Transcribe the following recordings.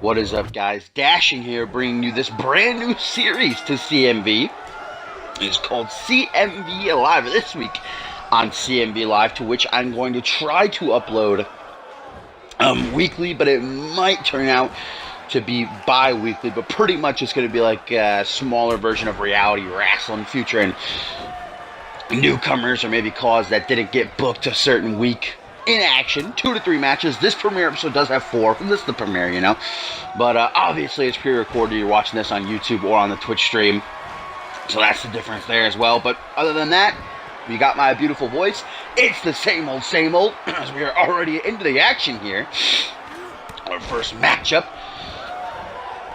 What is up, guys? Dashing here, bringing you this brand new series to CMV. It's called CMV Live this week on CMV Live, to which I'm going to try to upload weekly, but it might turn out to be bi-weekly, but pretty much it's going to be like a smaller version of reality wrestling, featuring newcomers or maybe cause that didn't get booked a certain week in action. 2 to 3 matches. This premiere episode does have 4. This is the premiere, you know. But obviously it's pre-recorded. You're watching this on YouTube or on the Twitch stream. So that's the difference there as well. But other than that, you got my beautiful voice. It's the same old, as we are already into the action here. Our first matchup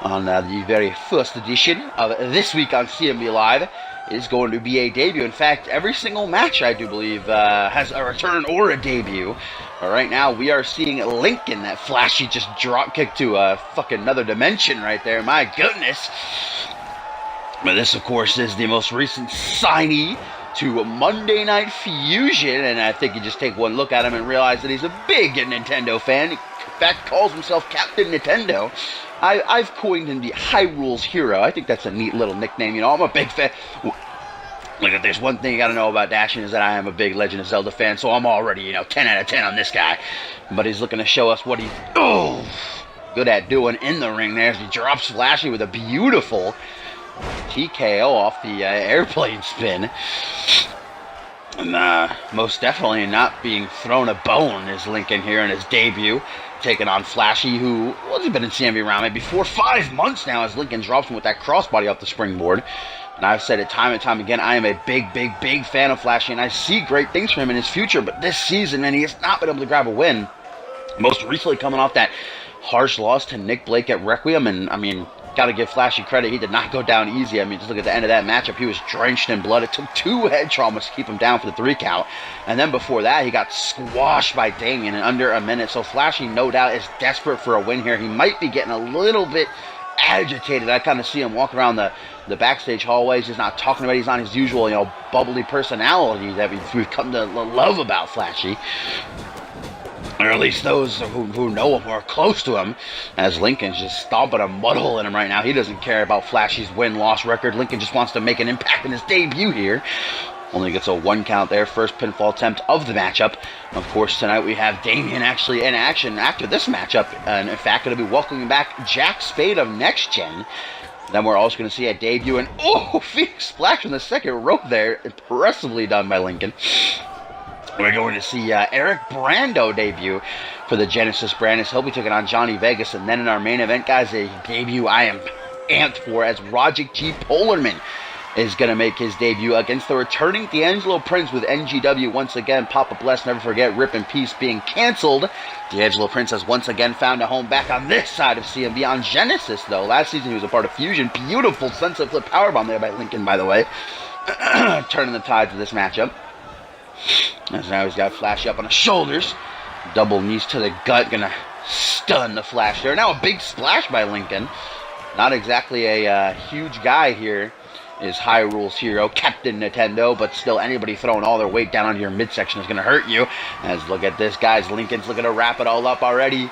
on the very first edition of this week on CMV Live is going to be a debut. In fact, every single match, I do believe, has a return or a debut. But right now, we are seeing Lincoln, that flashy just drop kick to a fucking another dimension right there. My goodness. But this, of course, is the most recent signee to Monday Night Fusion, and I think you just take one look at him and realize that he's a big Nintendo fan. In fact, calls himself Captain Nintendo. I've coined him the Hyrule's Hero. I think that's a neat little nickname. You know, I'm a big fan. Look, if there's one thing you gotta know about Dashin is that I am a big Legend of Zelda fan, so I'm already, 10 out of 10 on this guy. But he's looking to show us what he's good at doing in the ring there as he drops Flashy with a beautiful TKO off the airplane spin. And most definitely not being thrown a bone is Lincoln here in his debut, taking on Flashy, who has been in CMV around maybe 4 or 5 months now, as Lincoln drops him with that crossbody off the springboard. And I've said it time and time again, I am a big fan of Flashy, and I see great things for him in his future, but this season, man, he has not been able to grab a win. Most recently coming off that harsh loss to Nick Blake at Requiem, and I mean, gotta give Flashy credit, he did not go down easy. I mean, just look at the end of that matchup, he was drenched in blood. It took 2 head traumas to keep him down for the 3 count. And then before that, he got squashed by Damien in under a minute. So Flashy, no doubt, is desperate for a win here. He might be getting a little bit agitated. I kind of see him walk around the backstage hallways. He's not talking about it. He's not his usual, bubbly personality that we've come to love about Flashy. Or at least those who know him or are close to him, as Lincoln's just stomping a mud hole in him right now. He doesn't care about Flashy's win-loss record. Lincoln just wants to make an impact in his debut here. Only gets a 1 count there. First pinfall attempt of the matchup. Of course, tonight we have Damien actually in action after this matchup. And in fact, going to be welcoming back Jack Spade of Next Gen. Then we're also going to see a debut. And Phoenix Splash in the second row there. Impressively done by Lincoln. We're going to see Eric Brando debut for the Genesis brand, as he'll be taking on Johnny Vegas. And then in our main event, guys, a debut I am amped for, as Rogic G. Polarman is going to make his debut against the returning D'Angelo Prince with NGW once again. Papa Bless, never forget, Rip in Peace being canceled. D'Angelo Prince has once again found a home back on this side of CMV. On Genesis, though, last season he was a part of Fusion. Beautiful sunset flip powerbomb there by Lincoln, by the way. Turning the tides of this matchup. As now he's got Flash up on the shoulders. Double knees to the gut. Gonna stun the Flash there. Now a big splash by Lincoln. Not exactly a huge guy here is Hyrule's Hero, Captain Nintendo, but still anybody throwing all their weight down onto your midsection is going to hurt you. As look at this, guys. Lincoln's looking to wrap it all up already.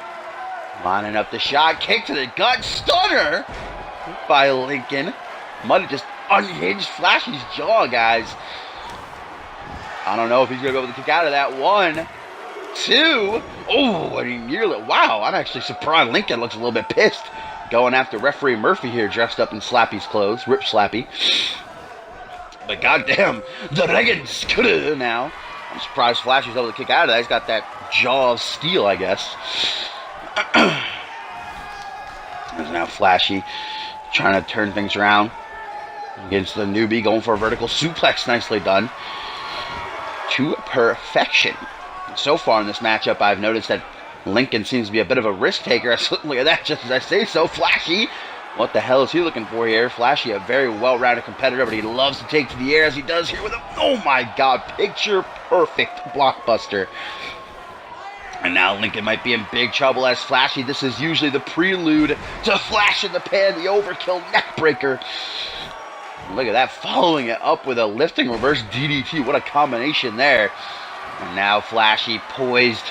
Lining up the shot. Kick to the gut. Stunner by Lincoln. Might have just unhinged Flashy's jaw, guys. I don't know if he's going to be able to kick out of that. 1, 2. Oh, and he nearly... Wow, I'm actually surprised. Lincoln looks a little bit pissed. Going after referee Murphy here, dressed up in Slappy's clothes. Rip Slappy. But goddamn, the Dragons coulda now. I'm surprised Flashy's able to kick out of that. He's got that jaw of steel, I guess. There's now Flashy trying to turn things around against the newbie, going for a vertical suplex. Nicely done. To perfection. So far in this matchup, I've noticed that Lincoln seems to be a bit of a risk taker. Look at that, just as I say so. Flashy, what the hell is he looking for here? Flashy, a very well-rounded competitor, but he loves to take to the air as he does here with a, oh my god, picture-perfect blockbuster. And now Lincoln might be in big trouble as Flashy. This is usually the prelude to Flash in the Pan, the overkill neckbreaker. Look at that, following it up with a lifting reverse DDT. What a combination there. And now Flashy poised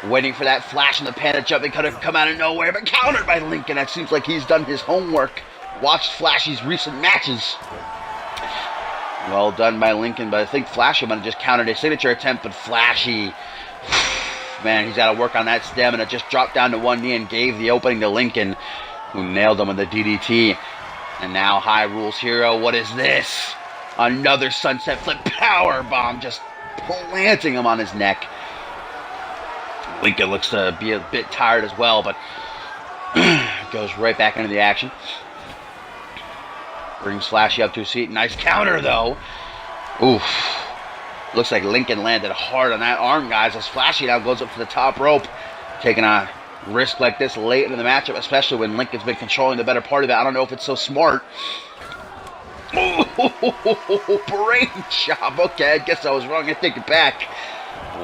Waiting for that flash in the pan, a jumping cutter could come out of nowhere, but countered by Lincoln. That seems like he's done his homework. Watched Flashy's recent matches. Well done by Lincoln, but I think Flashy might have just countered his signature attempt, but Flashy, man, he's got to work on that stamina. Just dropped down to one knee and gave the opening to Lincoln, who nailed him with the DDT. And now High Rules Hero, what is this? Another sunset flip power bomb, just planting him on his neck. Lincoln looks to be a bit tired as well, but goes right back into the action. Brings Flashy up to his seat. Nice counter, though. Oof. Looks like Lincoln landed hard on that arm, guys, as Flashy now goes up to the top rope. Taking a risk like this late into the matchup, especially when Lincoln's been controlling the better part of it. I don't know if it's so smart. Oh, brain chop. Okay, I guess I was wrong. I take it back.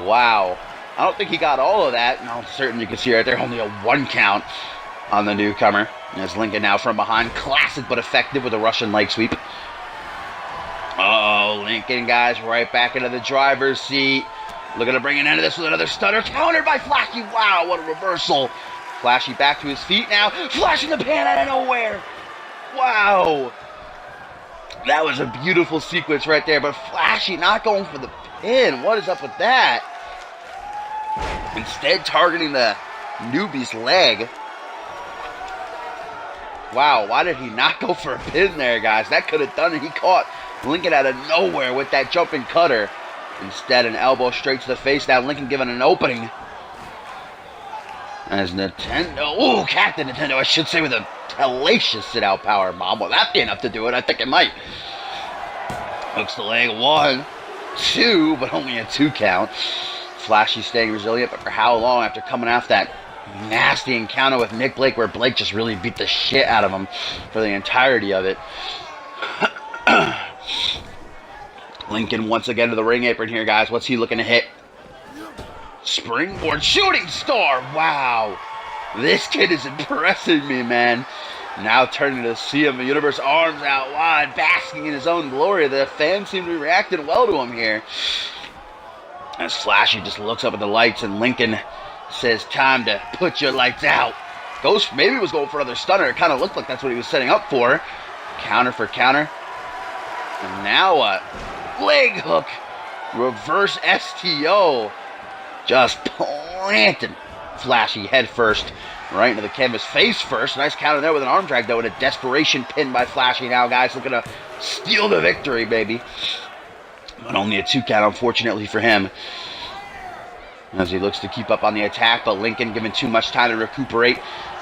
Wow. I don't think he got all of that. No, certainly you can see right there, only a 1 count on the newcomer. As Lincoln now from behind, classic but effective with a Russian leg sweep. Oh, Lincoln, guys, right back into the driver's seat. Looking to bring an end to this with another stunner. Countered by Flashy. Wow, what a reversal. Flashy back to his feet now. Flashing the pan out of nowhere. Wow. That was a beautiful sequence right there, but Flashy not going for the pin. What is up with that? Instead, targeting the newbie's leg. Wow, why did he not go for a pin there, guys? That could have done it. He caught Lincoln out of nowhere with that jumping cutter. Instead, an elbow straight to the face. Now Lincoln given an opening. As Nintendo, ooh, Captain Nintendo, I should say, with a hellacious sit-out power bomb. Will that be enough to do it? I think it might. Hooks the leg, 1, 2, but only a 2 count. Flashy staying resilient, but for how long after coming off that nasty encounter with Nick Blake, where Blake just really beat the shit out of him for the entirety of it. Lincoln once again to the ring apron here, guys. What's he looking to hit? Springboard shooting star. Wow. This kid is impressing me, man. Now turning to the CMV Universe, arms out wide, basking in his own glory. The fans seem to be reacting well to him here. As Flashy just looks up at the lights, and Lincoln says, time to put your lights out. Ghost maybe was going for another stunner. It kind of looked like that's what he was setting up for. Counter for counter. And now a leg hook. Reverse STO. Just planting Flashy head first. Right into the canvas face first. Nice counter there with an arm drag, though, and a desperation pin by Flashy now, guys. Looking to steal the victory, baby. But only a 2 count, unfortunately for him. As he looks to keep up on the attack, but Lincoln given too much time to recuperate.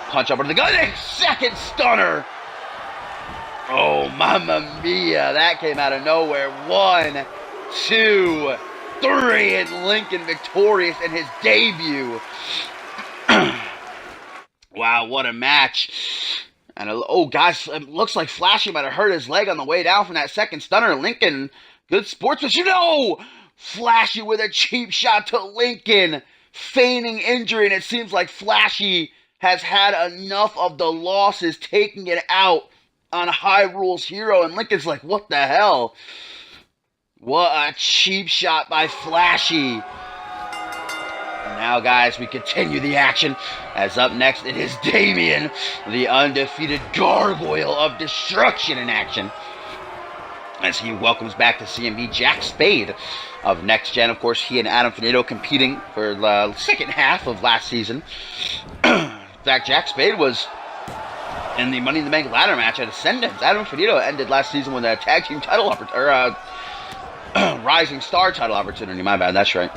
Punch up under the gun. Second stunner. Oh, mamma mia. That came out of nowhere. 1, 2, 3. And Lincoln victorious in his debut. Wow, what a match. And oh, guys, it looks like Flashy might have hurt his leg on the way down from that second stunner. Lincoln, good sportsmanship. No! Flashy with a cheap shot to Lincoln. Feigning injury, and it seems like Flashy has had enough of the losses, taking it out on High Rules Hero. And Lincoln's like, what the hell? What a cheap shot by Flashy. And now, guys, we continue the action. As up next, it is Damien, the undefeated gargoyle of destruction, in action. As he welcomes back to CMV Jack Spade of Next Gen. Of course, he and Adam Finito competing for the second half of last season. In fact, Jack Spade was in the Money in the Bank ladder match at Ascendance. Adam Finito ended last season with a tag team title opportunity, Rising Star title opportunity. My bad, that's right.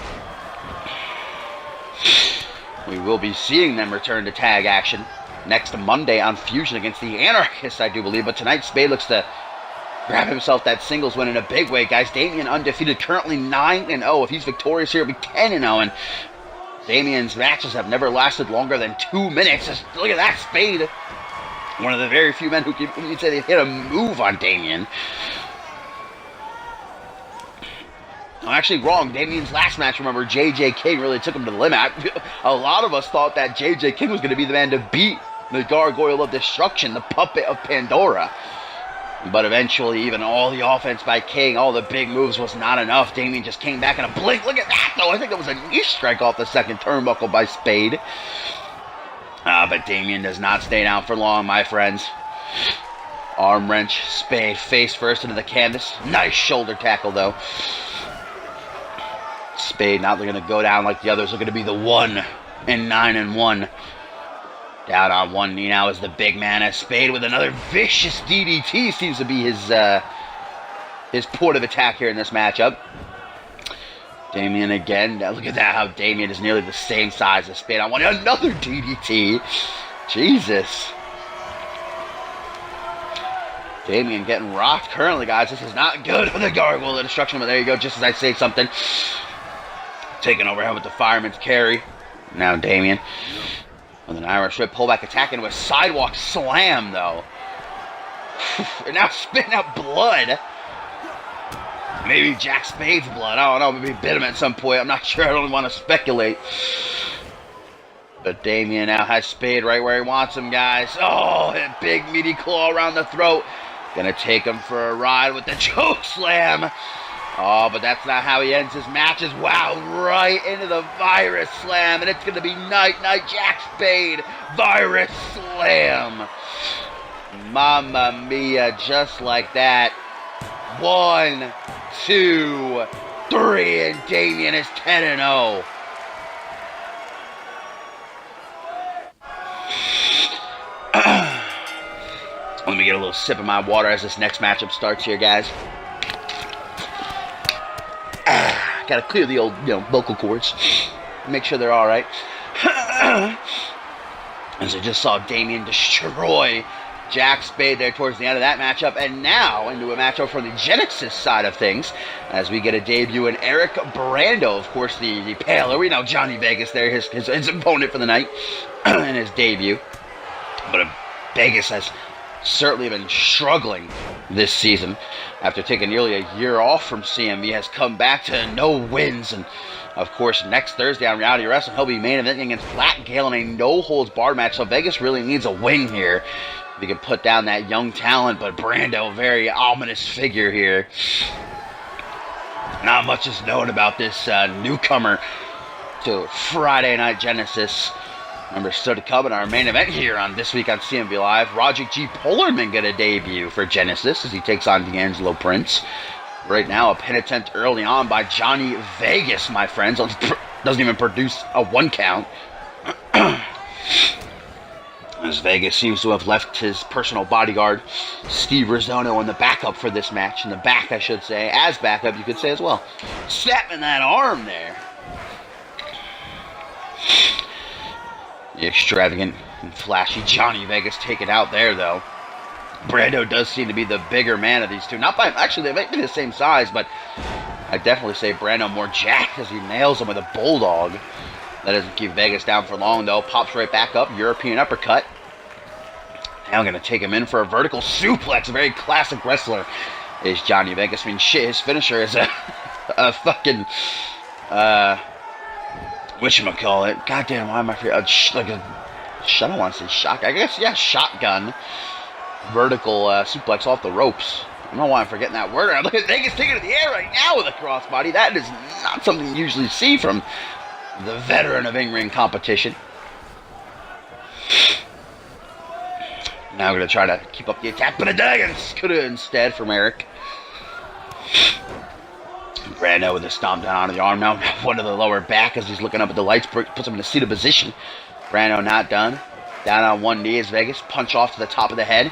We will be seeing them return to tag action next Monday on Fusion against the Anarchists, I do believe. But tonight, Spade looks to grab himself that singles win in a big way, guys. Damien undefeated, currently 9-0. If he's victorious here, it'll be 10-0. And Damien's matches have never lasted longer than 2 minutes. Just look at that, Spade. One of the very few men who you'd say they hit a move on Damien. I'm actually wrong. Damien's last match, remember, J.J. King really took him to the limit. A lot of us thought that J.J. King was going to be the man to beat the Gargoyle of Destruction, the puppet of Pandora. But eventually, even all the offense by King, all the big moves was not enough. Damien just came back in a blink. Look at that, though. I think it was a knee strike off the second turnbuckle by Spade. But Damien does not stay down for long, my friends. Arm wrench, Spade face first into the canvas. Nice shoulder tackle, though. Spade not going to go down like the others. Are going to be the 1-9-1. Down on one knee now is the big man, as Spade with another vicious DDT seems to be his port of attack here in this matchup. Damien again. Now look at that, how Damien is nearly the same size as Spade on one. Another DDT. Jesus. Damien getting rocked currently, guys. This is not good for the Gargoyle of Destruction, but there you go, just as I say something. Taking overhead with the Fireman's Carry. Now Damien with an Irish Whip pullback attack into a sidewalk slam, though. And now spitting out blood. Maybe Jack Spade's blood. I don't know. Maybe bit him at some point. I'm not sure. I don't want to speculate. But Damien now has Spade right where he wants him, guys. Oh, a big meaty claw around the throat. Gonna take him for a ride with the choke slam. Oh, but that's not how he ends his matches. Wow, right into the Virus Slam. And it's going to be Night Jack Spade. Virus Slam. Mamma mia, just like that. 1, 2, 3, and Damien is 10-0. Let me get a little sip of my water as this next matchup starts here, guys. Gotta clear the old, vocal cords. Make sure they're alright. As I just saw Damien destroy Jack Spade there towards the end of that matchup. And now into a matchup for the Genesis side of things, as we get a debut in Eric Brando, of course, the paler. We know Johnny Vegas there, his opponent for the night in his debut. But Vegas has certainly been struggling this season after taking nearly a year off from CMV, has come back to no wins. And of course, next Thursday on Reality Wrestling, he'll be main eventing against Black Gale in a no-holds-barred match. So Vegas really needs a win here if he can put down that young talent. But Brando, very ominous figure here. Not much is known about this newcomer to Friday Night Genesis. Remember, still to come in our main event here on This Week on CMV Live. Roger G. Polarman get a debut for Genesis as he takes on D'Angelo Prince. Right now, a pin attempt early on by Johnny Vegas, my friends. Doesn't even produce a 1 count. As Vegas seems to have left his personal bodyguard, Steve Rizzono, in the backup for this match. In the back, I should say. As backup, you could say as well. Snapping that arm there. The extravagant and flashy Johnny Vegas taken out there, though. Brando does seem to be the bigger man of these two. Not by, actually, they might be the same size, but I'd definitely say Brando more jacked as he nails him with a bulldog. That doesn't keep Vegas down for long, though. Pops right back up, European uppercut. Now I'm going to take him in for a vertical suplex. A very classic wrestler is Johnny Vegas. I mean, shit, his finisher is a fucking, whatchamacallit. Goddamn, why am I forgetting? I don't want to say shotgun. I guess, yeah, shotgun. Vertical suplex off the ropes. I don't know why I'm forgetting that word. Look at Vegas taking it in the air right now with a crossbody. That is not something you usually see from the veteran of in-ring competition. Now we're going to try to keep up the attack, but a Dagon Scooter instead from Eric. Brando with a stomp down on the arm now. One to the lower back as he's looking up at the lights. Puts him in a seated position. Brando not done. Down on one knee as Vegas. Punch off to the top of the head.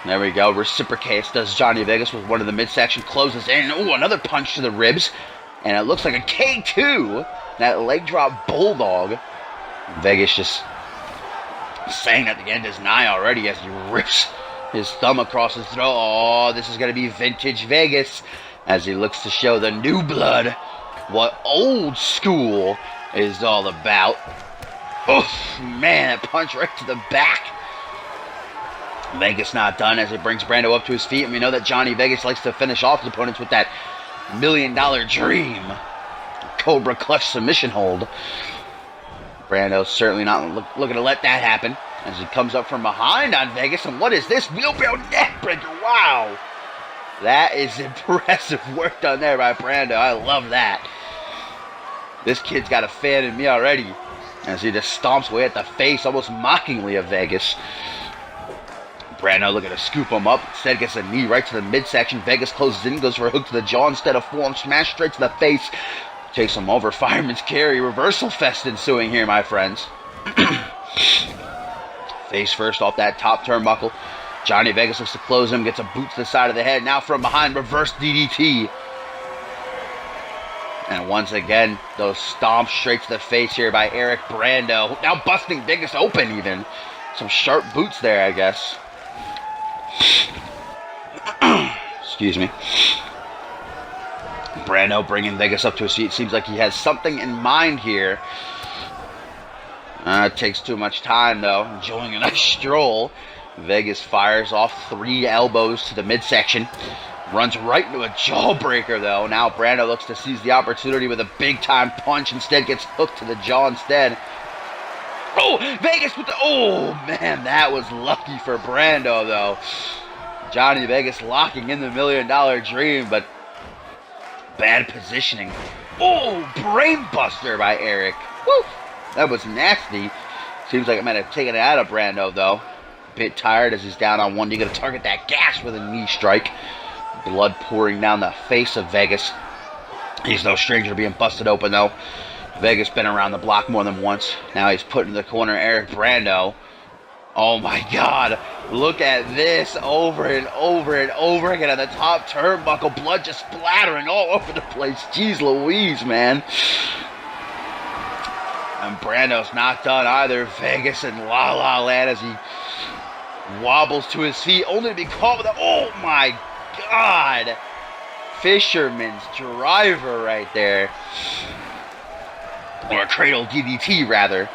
There we go. Reciprocates does Johnny Vegas with one of the midsection. Closes in. Ooh, another punch to the ribs. And it looks like a K2. That leg drop bulldog. Vegas just saying at the end is nigh already as he rips his thumb across his throat. Oh, this is going to be vintage Vegas as he looks to show the new blood what old school is all about. Oof, man, that punch right to the back. Vegas not done as it brings Brando up to his feet. And we know that Johnny Vegas likes to finish off his opponents with that $1 Million Dream Cobra Clutch submission hold. Brando certainly not looking to let that happen. as he comes up from behind on Vegas. And what is this? Wheelbarrow neck breaker. Wow. That is impressive work done there by Brando. I love that. This kid's got a fan in me already, as he just stomps away at the face, almost mockingly of Vegas. Brando looking to scoop him up. Instead gets a knee right to the midsection. Vegas closes in, goes for a hook to the jaw instead of forearm smash straight to the face. Takes him over. Fireman's carry. Reversal fest ensuing here, my friends. Face first off that top turnbuckle. Johnny Vegas looks to close him. Gets a boot to the side of the head. Now from behind, reverse DDT. And once again, those stomps straight to the face here by Eric Brando. Now busting Vegas open even. Some sharp boots there, I guess. Excuse me. Brando bringing Vegas up to his feet. Seems like he has something in mind here. It takes too much time, though. Enjoying a nice stroll. Vegas fires off 3 elbows to the midsection. Runs right into a jawbreaker, though. Now Brando looks to seize the opportunity with a big-time punch. Instead gets hooked to the jaw instead. Oh, Vegas with the... Oh, man, that was lucky for Brando, though. Johnny Vegas locking in the $1 Million Dream, but bad positioning. Oh, brainbuster by Eric. Woo, that was nasty. Seems like it might have taken it out of Brando, though. A bit tired as he's down on one. You're going to target that gas with a knee strike. Blood pouring down the face of Vegas. He's no stranger to being busted open, though. Vegas been around the block more than once. Now he's put in the corner Eric Brando. Oh my God. Look at this over and over and over again at the top turnbuckle. Blood just splattering all over the place. Jeez Louise, man. And Brando's not done either. Vegas in La La Land as he wobbles to his feet, only to be caught with a... Oh my God. Fisherman's driver right there. Or a cradle DDT, rather.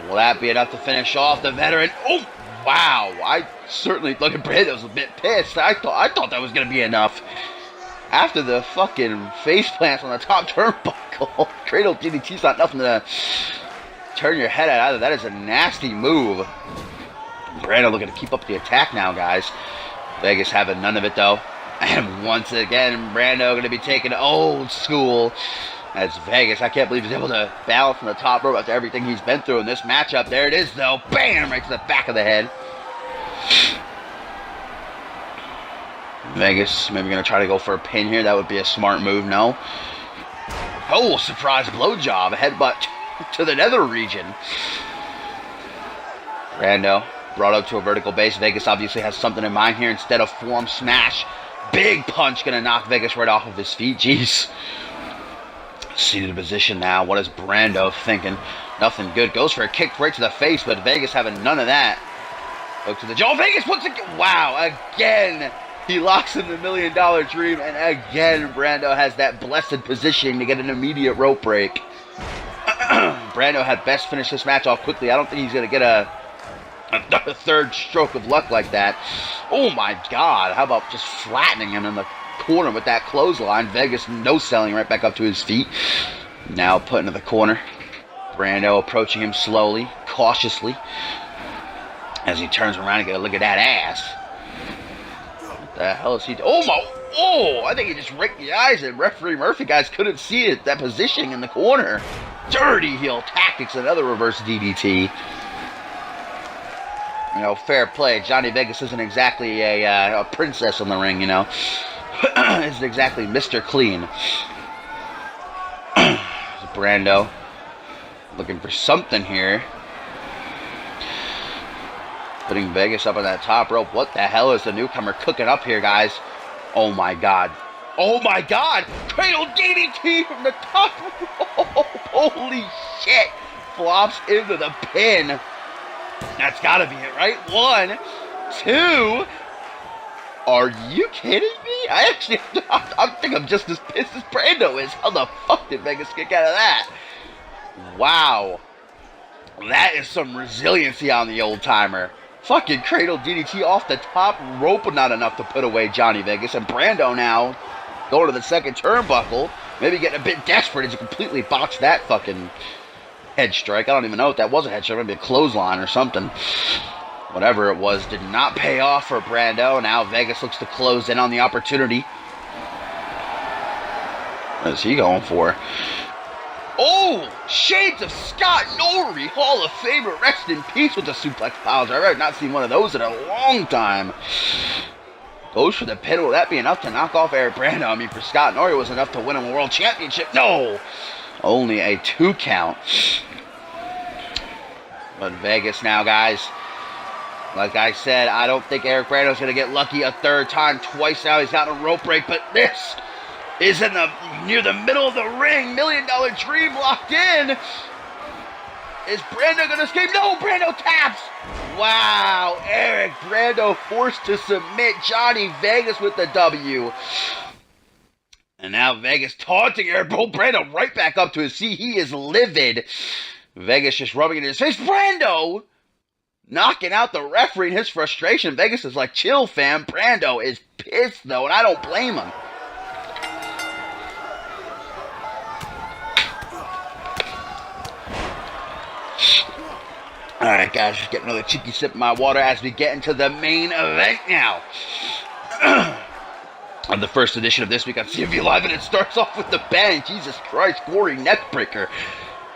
Will that be enough to finish off the veteran? Oh, wow. I certainly, look at Brando, was a bit pissed. I thought that was going to be enough. After the fucking face plants on the top turnbuckle, cradle DDT's not nothing to turn your head at either. That is a nasty move. Brando looking to keep up the attack now, guys. Vegas having none of it, though. And once again, Brando going to be taking old school. As Vegas, I can't believe he's able to balance from the top rope after everything he's been through in this matchup. There it is, though. Bam! Right to the back of the head. Vegas maybe going to try to go for a pin here. That would be a smart move, no? Oh, surprise blowjob. A headbutt to the nether region. Brando brought up to a vertical base. Vegas obviously has something in mind here. Instead of forearm smash, big punch going to knock Vegas right off of his feet. Jeez. Seated position now. What is Brando thinking? Nothing good. Goes for a kick right to the face, but Vegas having none of that. Hook to the jaw. Vegas once again. Wow. Again, he locks in the $1 Million Dream, and again, Brando has that blessed positioning to get an immediate rope break. Brando had best finish this match off quickly. I don't think he's going to get a third stroke of luck like that. Oh my God. How about just flattening him in the corner with that clothesline? Vegas no-selling right back up to his feet. Now put into the corner. Brando approaching him slowly, cautiously, as he turns around and get a look at that ass. What the hell is he doing? Oh my! Oh! I think he just raked the eyes, and referee Murphy guys couldn't see it. That positioning in the corner. Dirty heel tactics. Another reverse DDT. You know, fair play. Johnny Vegas isn't exactly a princess in the ring, you know. Isn't exactly Mr. Clean. Brando looking for something here. Putting Vegas up on that top rope. What the hell is the newcomer cooking up here, guys? Oh my God. Oh my God! Cradle DDT from the top rope! Holy shit! Flops into the pin. That's gotta be it, right? 1, 2... Are you kidding me? I think I'm just as pissed as Brando is. How the fuck did Vegas kick out of that? Wow. That is some resiliency on the old timer. Fucking cradle DDT off the top rope, but not enough to put away Johnny Vegas. And Brando now going to the second turnbuckle. Maybe getting a bit desperate as he completely botched that fucking head strike. I don't even know if that was a head strike. Maybe a clothesline or something. Whatever it was, did not pay off for Brando. Now Vegas looks to close in on the opportunity. What is he going for? Oh, shades of Scott Norrie, Hall of Famer, rest in peace with the suplex piles. I've not seen one of those in a long time. Goes for the pin. Will that be enough to knock off Eric Brando? I mean, for Scott Norrie, it was enough to win him a world championship. No! Only a 2 count. But Vegas now, guys. Like I said, I don't think Eric Brando's going to get lucky a third time. Twice now he's got a rope break, but this is near the middle of the ring. $1 Million Dream locked in. Is Brando going to escape? No, Brando taps. Wow, Eric Brando forced to submit Johnny Vegas with the W. And now Vegas taunting Eric Brando right back up to his seat. He is livid. Vegas just rubbing it in his face. Brando knocking out the referee in his frustration. Vegas is like, chill, fam. Brando is pissed, though, and I don't blame him. Alright, guys, just getting another cheeky sip of my water as we get into the main event now. On the first edition of this week on CMV Live, and it starts off with the bang. Jesus Christ, gory neckbreaker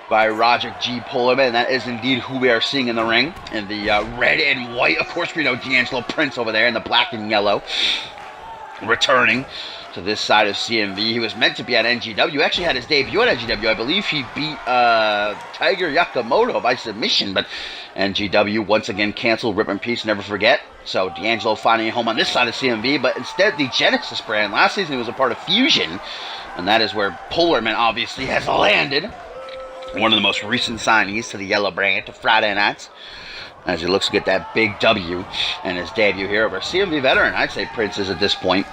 by Roger G. Pullerman. That is indeed who we are seeing in the ring. In the red and white. Of course, we know D'Angelo Prince over there in the black and yellow. Returning to this side of CMV. He was meant to be at NGW. Actually had his debut at NGW. I believe he beat Tiger Yakamoto by submission, but NGW once again canceled. Rip in peace, never forget. So D'Angelo finding a home on this side of CMV, but instead the Genesis brand. Last season he was a part of Fusion, and that is where Pullerman obviously has landed. One of the most recent signees to the yellow brand, to Friday nights, as he looks to get that big W and his debut here over CMV veteran. I'd say Prince is at this point.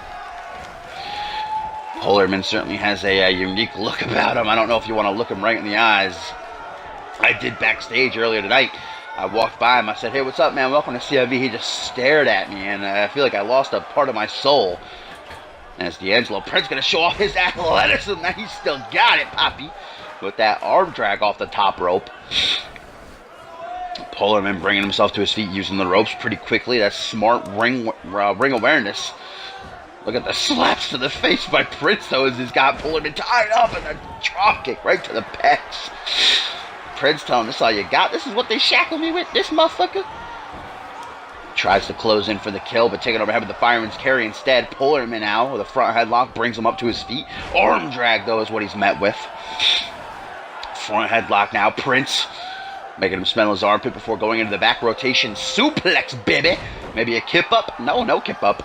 Pullerman certainly has a unique look about him. I don't know if you want to look him right in the eyes. I did backstage earlier tonight. I walked by him. I said, hey, what's up, man? Welcome to CMV. He just stared at me, and I feel like I lost a part of my soul. As D'Angelo Prince going to show off his athleticism. Now he's still got it, Poppy, with that arm drag off the top rope. Pullerman bringing himself to his feet using the ropes pretty quickly. That's smart ring awareness. Look at the slaps to the face by Prince, though, as he's got Pullerman tied up, and a drop kick right to the pecs. Prince telling this all you got. This is what they shackle me with, this motherfucker. Tries to close in for the kill, but taking overhead with the fireman's carry instead. Pullerman now with a front headlock brings him up to his feet. Arm drag, though, is what he's met with. Front headlock now. Prince making him smell his armpit before going into the back rotation suplex, baby. Maybe a kip up? No kip up.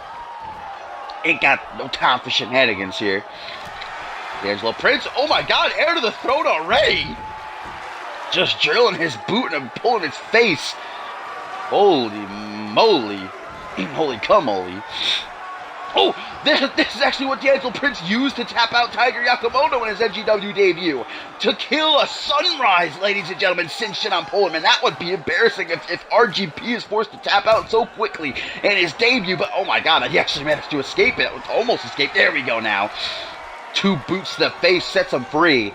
Ain't got no time for shenanigans here. D'Angelo Prince, oh my god, air to the throat already. Just drilling his boot and pulling his face. Holy moly. Holy come-holy. Oh, this is actually what D'Angelo Prince used to tap out Tiger Yakamoto in his NGW debut. To kill a sunrise, ladies and gentlemen, cinch shit on Pullerman. That would be embarrassing if RGP is forced to tap out so quickly in his debut. But, oh my god, he actually managed to escape it. Almost escaped. There we go now. 2 boots to the face, sets him free.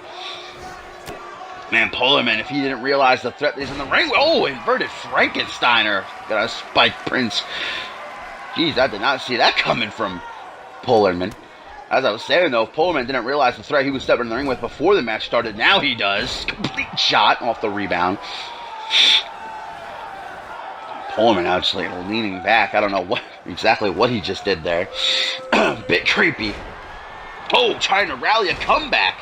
Man, Pullerman, if he didn't realize the threat is in the ring. Oh, inverted Frankensteiner. Gonna spike Prince. Jeez, I did not see that coming from Pullerman. As I was saying, though, if Pullerman didn't realize the threat he was stepping in the ring with before the match started, now he does. Complete shot off the rebound. Pullerman actually leaning back. I don't know exactly what he just did there. Bit creepy. Oh, trying to rally a comeback.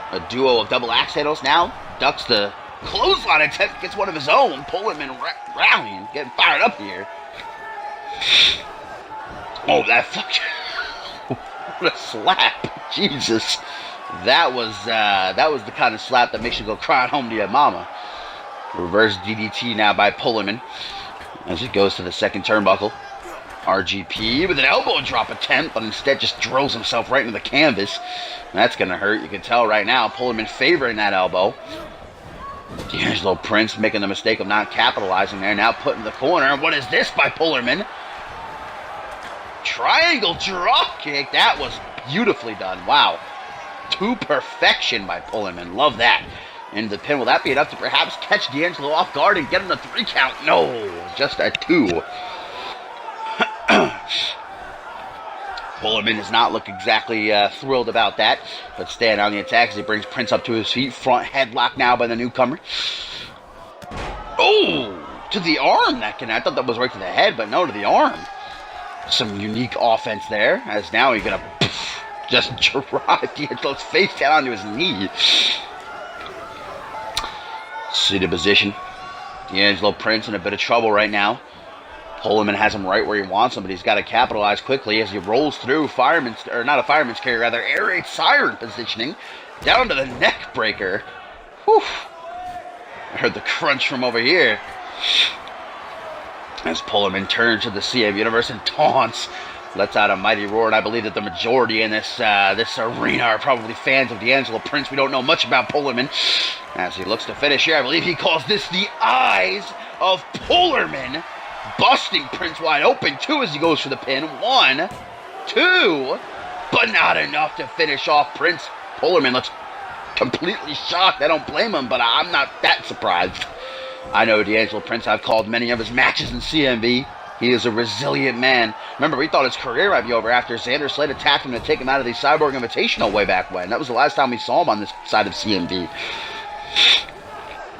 A duo of double axe handles now. Ducks the clothesline attempt, gets one of his own. Pullerman rallying, getting fired up here. Oh, that fucking what a slap! Jesus, that was the kind of slap that makes you go crying home to your mama. Reverse DDT now by Pullerman as he goes to the second turnbuckle. RGP with an elbow drop attempt, but instead just drills himself right into the canvas. That's gonna hurt. You can tell right now. Pullerman favoring that elbow. D'Angelo Prince making the mistake of not capitalizing there. Now put in the corner. What is this by Pullerman? Triangle drop kick. That was beautifully done. Wow. To perfection by Pullerman. Love that. Into the pin. Will that be enough to perhaps catch D'Angelo off guard and get him the 3 count? No, just a 2. Pullerman does not look exactly thrilled about that, but staying on the attack as he brings Prince up to his feet. Front headlock now by the newcomer. Oh, to the arm. I thought that was right to the head, but no, to the arm. Some unique offense there, as now he's going to just drive D'Angelo's face down onto his knee. Seated position. D'Angelo Prince in a bit of trouble right now. Pullerman has him right where he wants him, but he's got to capitalize quickly as he rolls through air raid siren positioning down to the neck breaker. Whew. I heard the crunch from over here. As Pullerman turns to the CMV Universe and taunts, lets out a mighty roar, and I believe that the majority in this arena are probably fans of D'Angelo Prince. We don't know much about Pullerman. As he looks to finish here, I believe he calls this the eyes of Pullerman. Busting Prince wide open, 2 as he goes for the pin. 1, 2, but not enough to finish off Prince. Pullerman looks completely shocked. I don't blame him, but I'm not that surprised. I know D'Angelo Prince. I've called many of his matches in CMV. He is a resilient man. Remember, we thought his career might be over after Xander Slade attacked him to take him out of the Cyborg Invitational way back when. That was the last time we saw him on this side of CMV.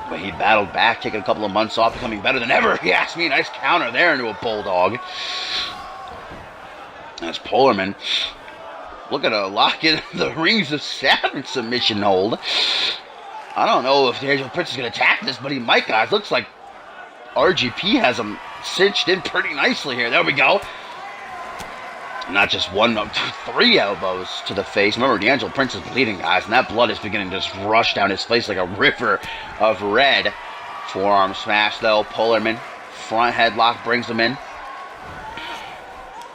But he battled back, taking a couple of months off, becoming better than ever. He asked me a nice counter there into a bulldog. That's Pullerman looking to lock in the Rings of Saturn submission hold. I don't know if D'Angelo Prince is going to attack this, but he might, guys. Looks like RGP has him cinched in pretty nicely here. There we go. Not just 1, no, 3 elbows to the face. Remember, D'Angelo Prince is bleeding, guys, and that blood is beginning to just rush down his face like a river of red. Forearm smash, though. Pullerman, front headlock brings him in.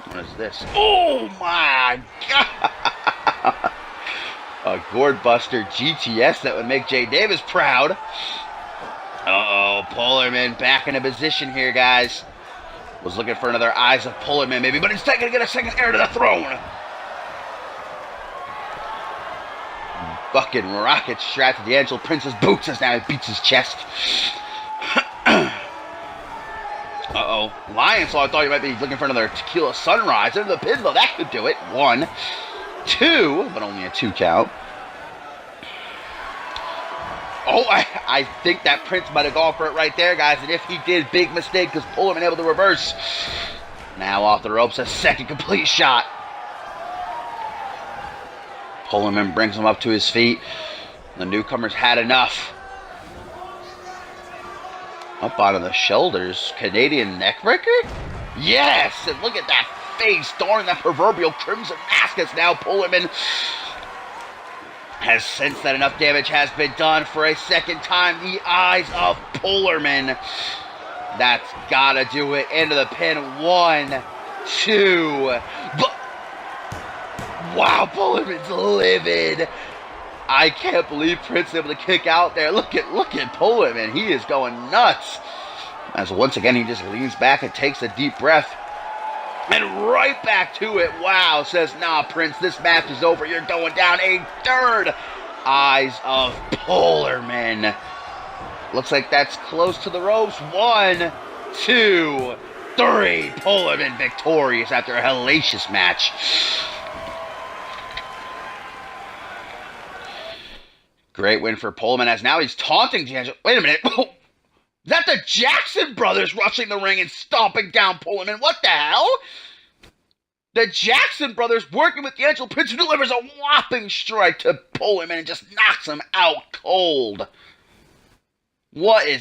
What is this? Oh, my God! A gourd buster GTS that would make Jay Davis proud. Uh-oh, Pullerman back into position here, guys. Was looking for another eyes of Pullerman, maybe, but instead going to get a second heir to the throne. Bucket rocket strapped to D'Angelo Prince's boots as now he beats his chest. Uh-oh. Lionsaw, I thought he might be looking for another tequila sunrise. Into the pin, though. That could do it. 1, 2, but only a 2 count. Oh, I think that Prince might have gone for it right there, guys. And if he did, big mistake, because Pullerman able to reverse. Now off the ropes, a second complete shot. Pullerman brings him up to his feet. The newcomers had enough. Up onto the shoulders. Canadian neckbreaker? Yes! And look at that face, darn that proverbial crimson mask. As now Pullerman has sensed that enough damage has been done for a second time. The eyes of Pullerman. That's gotta do it. Into the pin. 1, 2. But wow, Pullerman's livid. I can't believe Prince is able to kick out there. Look at Pullerman. He is going nuts. As once again he just leans back and takes a deep breath. And right back to it. Wow, says, nah, Prince, this match is over. You're going down a third. Eyes of Pullerman. Looks like that's close to the ropes. 1, 2, 3. Pullerman victorious after a hellacious match. Great win for Pullerman, as now he's taunting D'Angelo. Wait a minute. Is that the Jackson brothers rushing the ring and stomping down Pullerman? What the hell? The Jackson brothers working with D'Angelo Prince, who delivers a whopping strike to Pullerman and just knocks him out cold. What is